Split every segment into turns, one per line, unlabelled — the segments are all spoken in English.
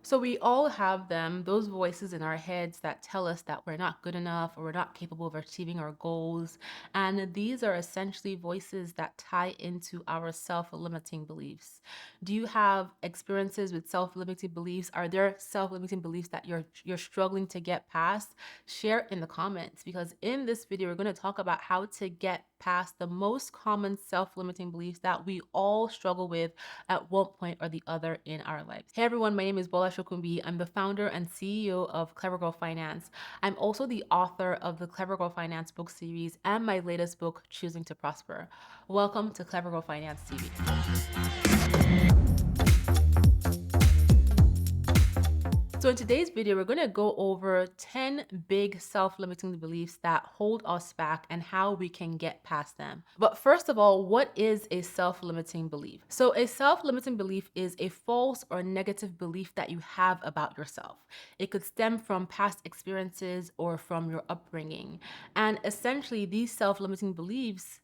So we all have them, those voices in our heads that tell us that we're not good enough or we're not capable of achieving our goals. And these are essentially voices that tie into our self-limiting beliefs. Do you have experiences with self-limiting beliefs? Are there self-limiting beliefs that you're struggling to get past? Share in the comments, because in this video we're going to talk about how to get past the most common self-limiting beliefs that we all struggle with at one point or the other in our lives. Hey everyone, my name is Bola Shokumbi. I'm the founder and CEO of Clever Girl Finance. I'm also the author of the Clever Girl Finance book series and my latest book, Choosing to Prosper. Welcome to Clever Girl Finance TV. So in today's video, we're going to go over 10 big self-limiting beliefs that hold us back and how we can get past them. But first of all, what is a self-limiting belief? So a self-limiting belief is a false or negative belief that you have about yourself. It could stem from past experiences or from your upbringing. And essentially, these self-limiting beliefs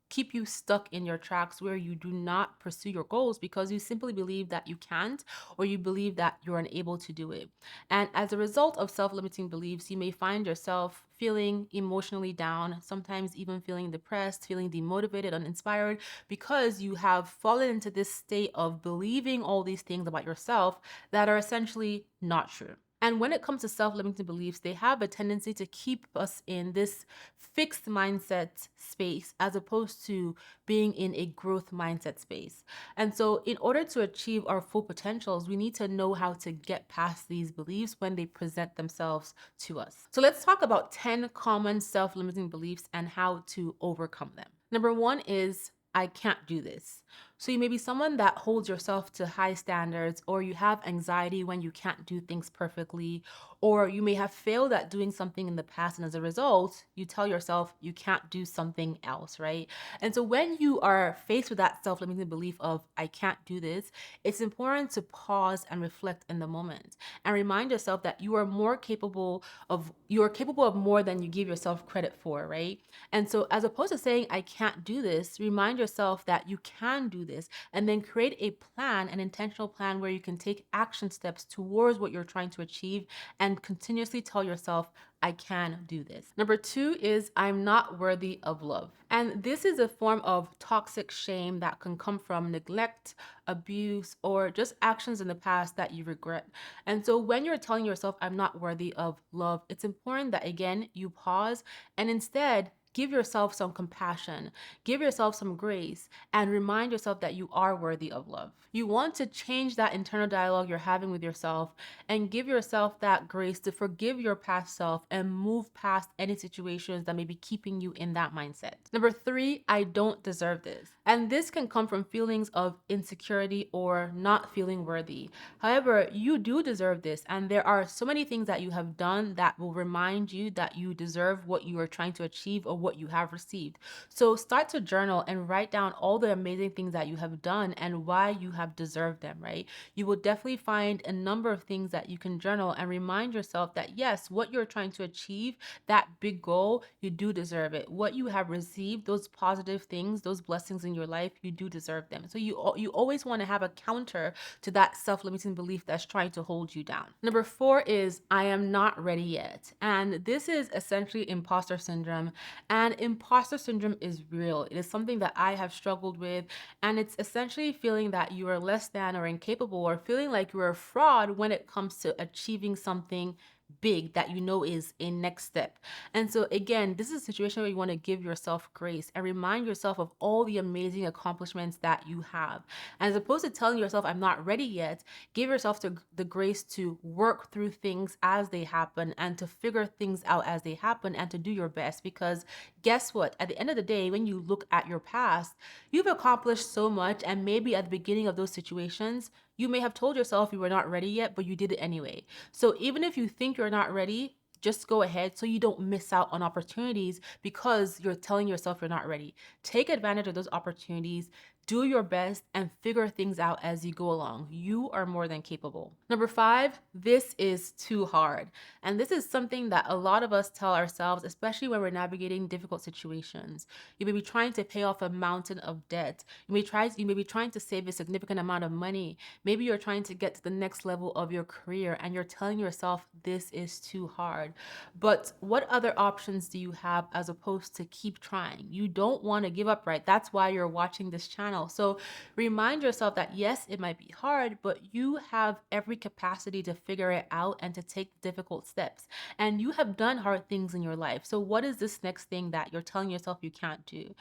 keep you stuck in your tracks where you do not pursue your goals because you simply believe that you can't, or you believe that you're unable to do it. And as a result of self-limiting beliefs, you may find yourself feeling emotionally down, sometimes even feeling depressed, feeling demotivated, uninspired, because you have fallen into this state of believing all these things about yourself that are essentially not true. And when it comes to self-limiting beliefs, they have a tendency to keep us in this fixed mindset space as opposed to being in a growth mindset space. And so in order to achieve our full potentials, we need to know how to get past these beliefs when they present themselves to us. So let's talk about 10 common self-limiting beliefs and how to overcome them. Number one is, I can't do this. So you may be someone that holds yourself to high standards, or you have anxiety when you can't do things perfectly, or you may have failed at doing something in the past, and as a result, you tell yourself you can't do something else, right? And so when you are faced with that self-limiting belief of I can't do this, it's important to pause and reflect in the moment and remind yourself that you are capable of more than you give yourself credit for, right? And so as opposed to saying I can't do this, remind yourself that you can do this, and then create a plan, an intentional plan where you can take action steps towards what you're trying to achieve and continuously tell yourself, I can do this. Number two is I'm not worthy of love. And this is a form of toxic shame that can come from neglect, abuse, or just actions in the past that you regret. And so when you're telling yourself I'm not worthy of love, it's important that again, you pause and instead give yourself some compassion, give yourself some grace, and remind yourself that you are worthy of love. You want to change that internal dialogue you're having with yourself and give yourself that grace to forgive your past self and move past any situations that may be keeping you in that mindset. Number three, I don't deserve this. And this can come from feelings of insecurity or not feeling worthy. However, you do deserve this, and there are so many things that you have done that will remind you that you deserve what you are trying to achieve or what you have received. So start to journal and write down all the amazing things that you have done and why you have deserved them, right? You will definitely find a number of things that you can journal and remind yourself that yes, what you're trying to achieve, that big goal, you do deserve it. What you have received, those positive things, those blessings in your life, you do deserve them. So you always want to have a counter to that self-limiting belief that's trying to hold you down. Number four is I am not ready yet. And this is essentially imposter syndrome. And imposter syndrome is real. It is something that I have struggled with. And it's essentially feeling that you are less than or incapable, or feeling like you're a fraud when it comes to achieving something big that you know is a next step. And so again, this is a situation where you want to give yourself grace and remind yourself of all the amazing accomplishments that you have. And as opposed to telling yourself, I'm not ready yet, give yourself the grace to work through things as they happen and to figure things out as they happen and to do your best. Because guess what? At the end of the day, when you look at your past, you've accomplished so much. And maybe at the beginning of those situations, you may have told yourself you were not ready yet, but you did it anyway. So even if you think you're not ready, just go ahead so you don't miss out on opportunities because you're telling yourself you're not ready. Take advantage of those opportunities. Do your best and figure things out as you go along. You are more than capable. Number 5, this is too hard. And this is something that a lot of us tell ourselves, especially when we're navigating difficult situations. You may be trying to pay off a mountain of debt. You may be trying to save a significant amount of money. Maybe you're trying to get to the next level of your career and you're telling yourself this is too hard. But what other options do you have as opposed to keep trying? You don't want to give up, right? That's why you're watching this channel. So remind yourself that yes, it might be hard, but you have every capacity to figure it out and to take difficult steps. And you have done hard things in your life. So what is this next thing that you're telling yourself you can't do?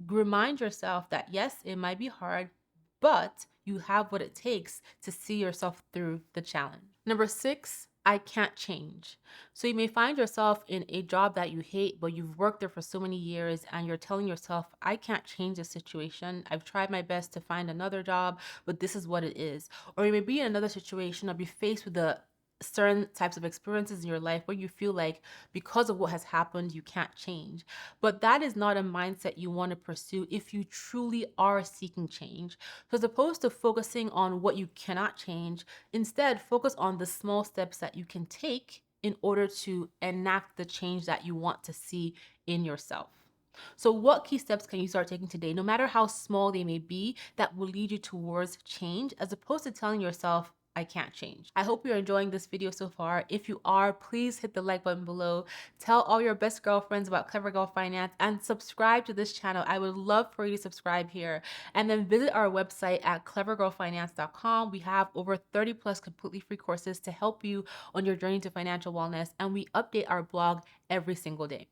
Remind yourself that yes, it might be hard, but you have what it takes to see yourself through the challenge. Number 6, I can't change. So you may find yourself in a job that you hate, but you've worked there for so many years and you're telling yourself, I can't change the situation. I've tried my best to find another job, but this is what it is. Or you may be in another situation or be faced with a certain types of experiences in your life where you feel like because of what has happened, you can't change. But that is not a mindset you want to pursue if you truly are seeking change. So as opposed to focusing on what you cannot change, instead focus on the small steps that you can take in order to enact the change that you want to see in yourself. So, what key steps can you start taking today, no matter how small they may be, that will lead you towards change, as opposed to telling yourself, I can't change? I hope you're enjoying this video so far. If you are, please hit the like button below. Tell all your best girlfriends about Clever Girl Finance and subscribe to this channel. I would love for you to subscribe here. And then visit our website at clevergirlfinance.com. We have over 30 plus completely free courses to help you on your journey to financial wellness. And we update our blog every single day.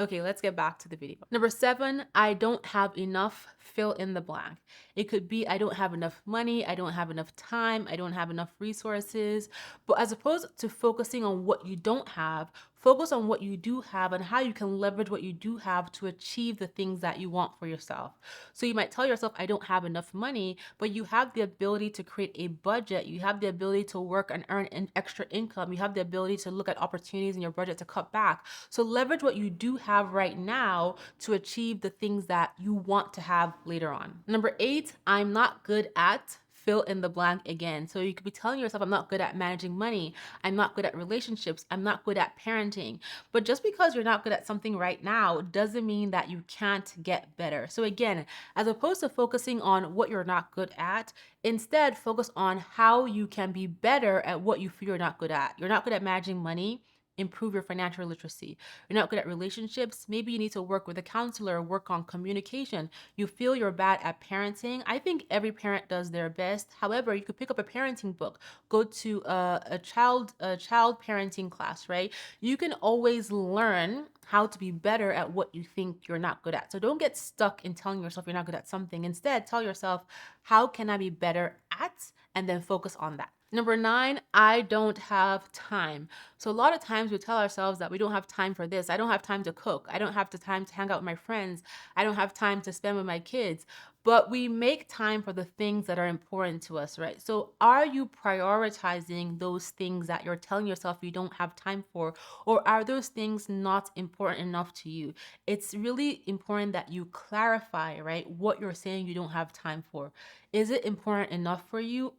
Okay, let's get back to the video. Number 7, I don't have enough, fill in the blank. It could be I don't have enough money, I don't have enough time, I don't have enough resources. But as opposed to focusing on what you don't have, focus on what you do have and how you can leverage what you do have to achieve the things that you want for yourself. So you might tell yourself, I don't have enough money, but you have the ability to create a budget. You have the ability to work and earn an extra income. You have the ability to look at opportunities in your budget to cut back. So leverage what you do have right now to achieve the things that you want to have later on. Number 8, I'm not good at, fill in the blank again. So you could be telling yourself, I'm not good at managing money. I'm not good at relationships. I'm not good at parenting. But just because you're not good at something right now doesn't mean that you can't get better. So again, as opposed to focusing on what you're not good at, instead focus on how you can be better at what you feel you're not good at. You're not good at managing money. Improve your financial literacy. You're not good at relationships. Maybe you need to work with a counselor, work on communication. You feel you're bad at parenting. I think every parent does their best. However, you could pick up a parenting book, go to a child parenting class, right? You can always learn how to be better at what you think you're not good at. So don't get stuck in telling yourself you're not good at something. Instead, tell yourself, how can I be better at? And then focus on that. Number 9, I don't have time. So a lot of times we tell ourselves that we don't have time for this. I don't have time to cook. I don't have the time to hang out with my friends. I don't have time to spend with my kids. But we make time for the things that are important to us, right? So are you prioritizing those things that you're telling yourself you don't have time for? Or are those things not important enough to you? It's really important that you clarify, right, what you're saying you don't have time for. Is it important enough for you?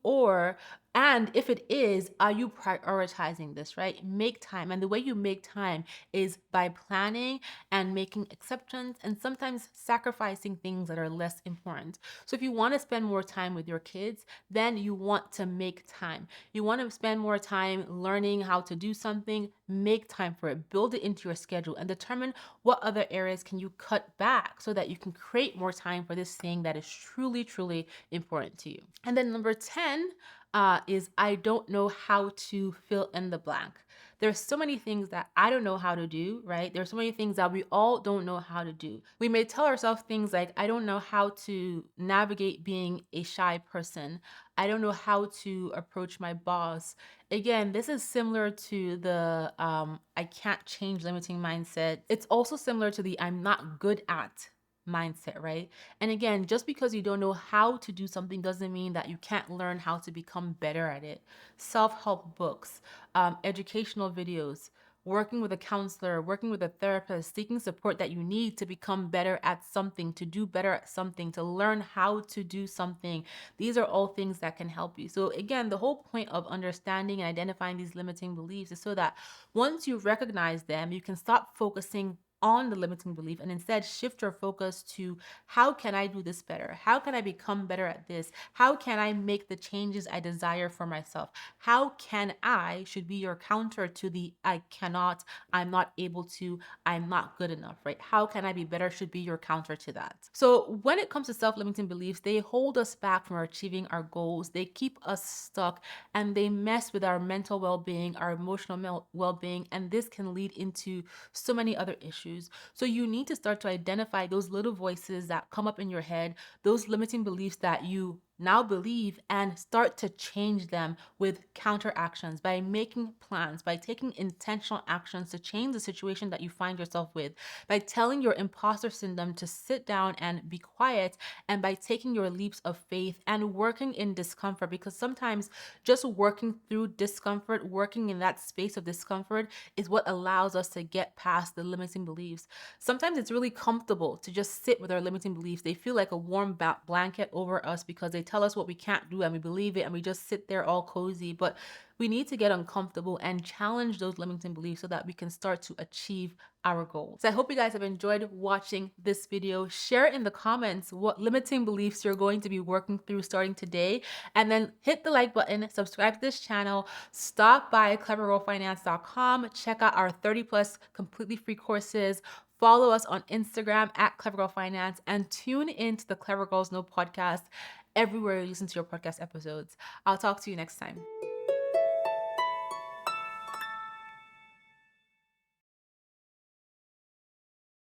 And if it is, are you prioritizing this, right? Make time. And the way you make time is by planning and making exceptions and sometimes sacrificing things that are less important. So if you want to spend more time with your kids, then you want to make time. You want to spend more time learning how to do something, make time for it, build it into your schedule and determine what other areas can you cut back so that you can create more time for this thing that is truly, truly important to you. And then number 10, is I don't know how to fill in the blank. There's so many things that I don't know how to do, right? There's so many things that we all don't know how to do. We may tell ourselves things like, I don't know how to navigate being a shy person. I don't know how to approach my boss. Again, this is similar to the I can't change limiting mindset. It's also similar to the I'm not good at mindset, right? And again, just because you don't know how to do something doesn't mean that you can't learn how to become better at it. Self-help books, educational videos, working with a counselor, working with a therapist, seeking support that you need to become better at something, to do better at something, to learn how to do something. These are all things that can help you. So, again, the whole point of understanding and identifying these limiting beliefs is so that once you recognize them, you can stop focusing on the limiting belief and instead shift your focus to how can I do this better? How can I become better at this? How can I make the changes I desire for myself? How can I should be your counter to the I cannot, I'm not able to, I'm not good enough, right? How can I be better should be your counter to that. So when it comes to self-limiting beliefs, they hold us back from achieving our goals. They keep us stuck and they mess with our mental well-being, our emotional well-being, and this can lead into so many other issues. So you need to start to identify those little voices that come up in your head, those limiting beliefs that you now believe, and start to change them with counteractions by making plans, by taking intentional actions to change the situation that you find yourself with, by telling your imposter syndrome to sit down and be quiet, and by taking your leaps of faith and working in discomfort. Because sometimes just working through discomfort, working in that space of discomfort, is what allows us to get past the limiting beliefs. Sometimes it's really comfortable to just sit with our limiting beliefs. They feel like a warm blanket over us because they tell us what we can't do and we believe it and we just sit there all cozy. But we need to get uncomfortable and challenge those limiting beliefs so that we can start to achieve our goals. So I hope you guys have enjoyed watching this video. Share in the comments what limiting beliefs you're going to be working through starting today. And then hit the like button, subscribe to this channel, stop by clevergirlfinance.com, check out our 30 plus completely free courses, follow us on Instagram at clevergirlfinance, and tune into the Clever Girls Know podcast everywhere you listen to your podcast episodes. I'll talk to you next time.